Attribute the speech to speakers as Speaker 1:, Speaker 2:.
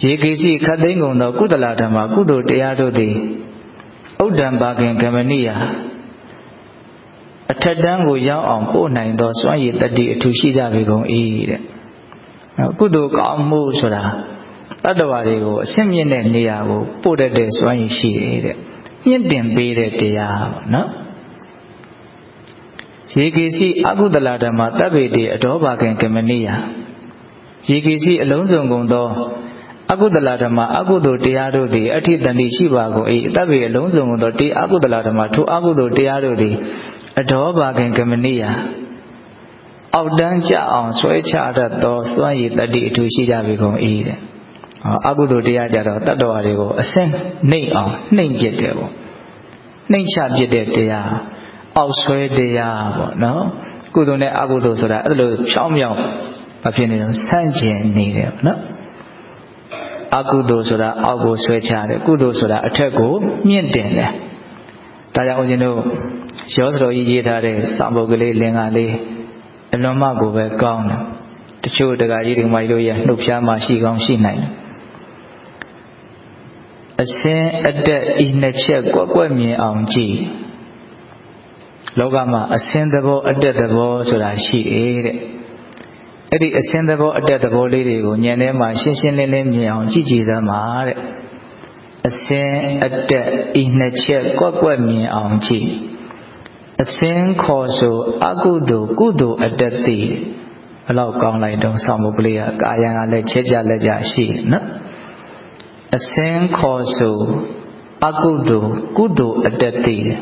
Speaker 1: ရေကေစီခတ်သိမ်းကုန်သောကုသလဓမ္မကုသိုလ်တရားတို့သည်ဥဒ္ဒံဘာခင်ကမဏိယအထက်တန်းကိုရောက်အောင်ပို့နိုင်သောစွမ်းရည်တတ္တိအထူးရှိကြပေကုန်၏တဲ့ကုသိုလ်ကောင်းမှုဆိုတာတတ္တဝါတွေကိုအဆင့်မြင့်တဲ့နေရာကိုပို့တတ်တဲ့စွမ်းရည်ရှိတယ်တဲ့မြင့်တင်ပေးတဲ့တရားပေါ့နော်ရေကေစီအကုသလဓမ္မတပ်ပေတိအဒောဘာခင်ကမဏိယရေကေစီအလုံးစုံကုန်သောအကုသလဓမ္မအကုသိုလ်တရားတို့သည်အဋ္ဌိတဏိရှိပါကုန်၏တပ်ပေအလုံးစုံကုန်သောတေအကုသလဓမ္မထိုအကုသိုလ်တရားတို့သည်အဒောဘာခင်ကမဏိယအောက်တန်းကြအောင်ဆွဲချတတ်သောစွမ်းရည်တတ္တိအထူးရှိကြပေကုန်၏တဲ့အကုသိုလ်တရားကြတော့တတ္တဝါတွေကိုအစင်းနှိမ့်အောင်နှိမ့်ပြတယ်ပေါ့နှိမ့်ချပြတဲ့တရားအောက်ဆွဲတရားပေါ့နော်ကုသိုလ်နဲ့အကုသိုလ်ဆိုတာအဲ့လိုဖြောင်းမြောင်းမဖြစ်နေတော့ဆန့်ကျင်နေတယ်ပေါ့နော်အကုသိုလ်ဆိုတာအောက်ကိုဆွဲချတယ်ကုသိုလ်ဆိုတာအထက်ကိုမြင့်တင်တယ်ဒါကြောင့်ဦးဇင်းတို့ရောစတော်ကြီးရေးထားတဲ့စာပုဒ်ကလေးလင်္ကာလေးအလွန်မှကိုပဲကောင်းတယ်တချို့တက္ကကြီးဒီမိုင်းတို့ရနှုတ်ဖြားမှရှိကောင်းရှိနိုင်တယ်အစင်းအတက်ဤနှစ်ချက်ကွက်မြင်အောင်ကြည့်လောကမှာအစင်းသဘောအတက်သဘောဆိုတာရှိတယ်တဲ့အဲ့ဒီအစင်းသဘောအတက်သဘောလေးတွေကိုဉာဏ်ထဲမှာရှင်းရှင်းလင်းလင်းမြင်အောင်ကြည့်ကြည့်သမှာတဲ့အစင်းအတက်ဤနှစ်ချက်ကွက်မြင်အောင်ကြည့်အစင်းခေါ်ဆိုအကုသိုလ်ကုသိုလ်အတက်သိဘယ်လောက်ကောင်းလိုက်တော့ဆောင်းမှုကလေးကကာယံကလည်းချက်ကြလက်ကြရှိနော်အစင်းခေါ်ဆိုအကုသိုလ်ကုသိုလ်အတက်သိတယ်